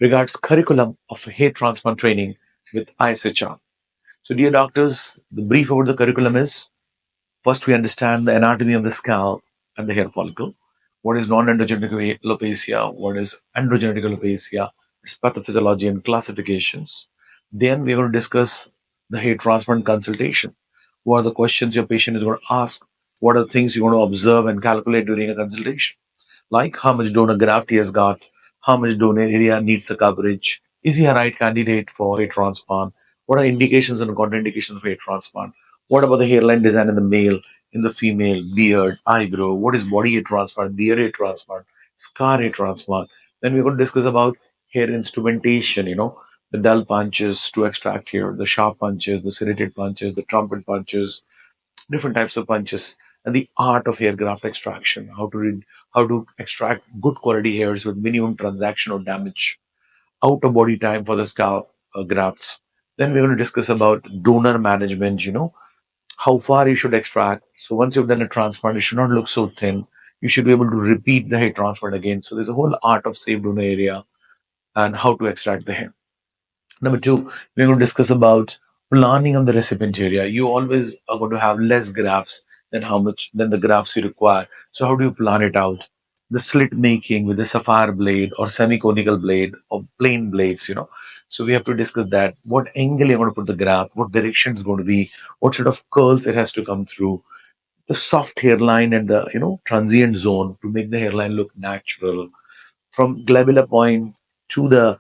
regards curriculum of hair transplant training with ISHR. So, dear doctors, the brief about the curriculum is first we understand the anatomy of the scalp and the hair follicle. What is non-androgenic alopecia? What is androgenic alopecia? Its pathophysiology and classifications. Then we're going to discuss the hair transplant consultation. What are the questions your patient is going to ask? What are the things you want to observe and calculate during a consultation? Like how much donor graft he has got, how much donor area needs the coverage, is he a right candidate for hair transplant, what are indications and contraindications of hair transplant, what about the hairline design in the male, in the female, beard, eyebrow, what is body hair transplant, beard hair transplant, scar hair transplant. Then we're going to discuss about hair instrumentation, the dull punches to extract hair, the sharp punches, the serrated punches, the trumpet punches, different types of punches, and the art of hair graft extraction, how to extract good quality hairs with minimum transactional damage, out of body time for the scalp grafts. Then we're going to discuss about donor management, how far you should extract. So once you've done a transplant, it should not look so thin. You should be able to repeat the hair transplant again. So there's a whole art of safe donor area and how to extract the hair. Number two, we're going to discuss about planning of the recipient area. You always are going to have less grafts than the grafts you require. So how do you plan it out? The slit making with the sapphire blade or semi-conical blade or plain blades, So we have to discuss that. What angle you're going to put the graft, what direction it's going to be, what sort of curls it has to come through, the soft hairline and the transient zone to make the hairline look natural. From glabella point to the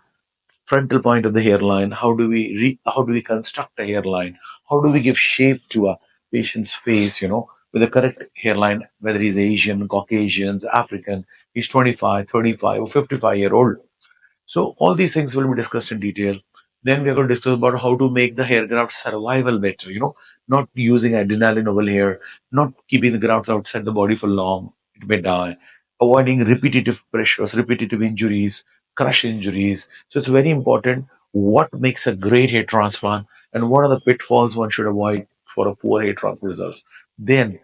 frontal point of the hairline, how do we construct a hairline, how do we give shape to a patient's face, with the correct hairline, whether he's Asian, Caucasians, African, he's 25, 35, or 55-year old. So all these things will be discussed in detail. Then we are going to discuss about how to make the hair graft survival better, not using adrenaline over hair, not keeping the grafts outside the body for long, it may die, avoiding repetitive pressures, repetitive injuries, crush injuries. So it's very important what makes a great hair transplant and what are the pitfalls one should avoid for a poor hair transplant results. Then,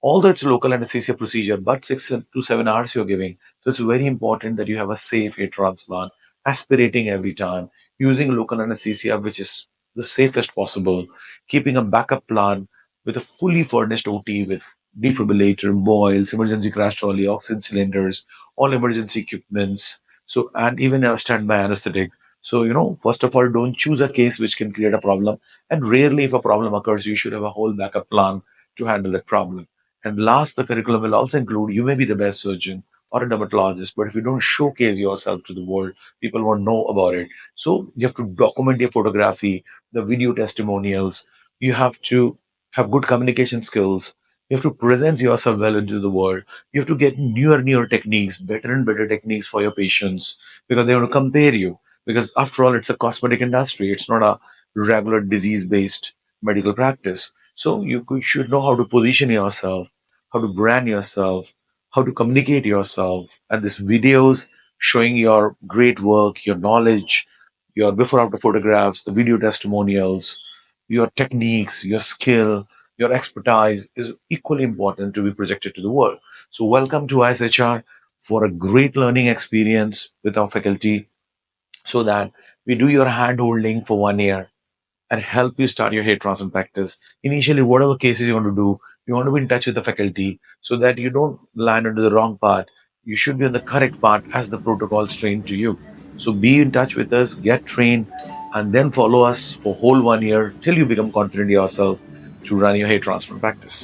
although it's local anesthesia procedure, but 6 to 7 hours you're giving, so it's very important that you have a safe hair transplant, aspirating every time, using local anesthesia, which is the safest possible, keeping a backup plan with a fully furnished OT with defibrillator, boils, emergency crash trolley, oxygen cylinders, all emergency equipments. So, and even a standby anesthetic. So, first of all, don't choose a case which can create a problem. And rarely, if a problem occurs, you should have a whole backup plan to handle that problem. And last, the curriculum will also include you may be the best surgeon or a dermatologist, but if you don't showcase yourself to the world, people won't know about it. So you have to document your photography, the video testimonials. You have to have good communication skills. You have to present yourself well into the world. You have to get newer techniques, better and better techniques for your patients because they want to compare you. Because after all, it's a cosmetic industry. It's not a regular disease-based medical practice. So should know how to position yourself, how to brand yourself, how to communicate yourself. And these videos showing your great work, your knowledge, your before after photographs, the video testimonials, your techniques, your skill, your expertise is equally important to be projected to the world. So, welcome to ISHR for a great learning experience with our faculty so that we do your hand holding for 1 year and help you start your hair transplant practice. Initially, whatever cases you want to do, you want to be in touch with the faculty so that you don't land into the wrong path. You should be on the correct path as the protocols train to you. So be in touch with us, get trained, and then follow us for whole 1 year till you become confident yourself to run your hair transplant practice.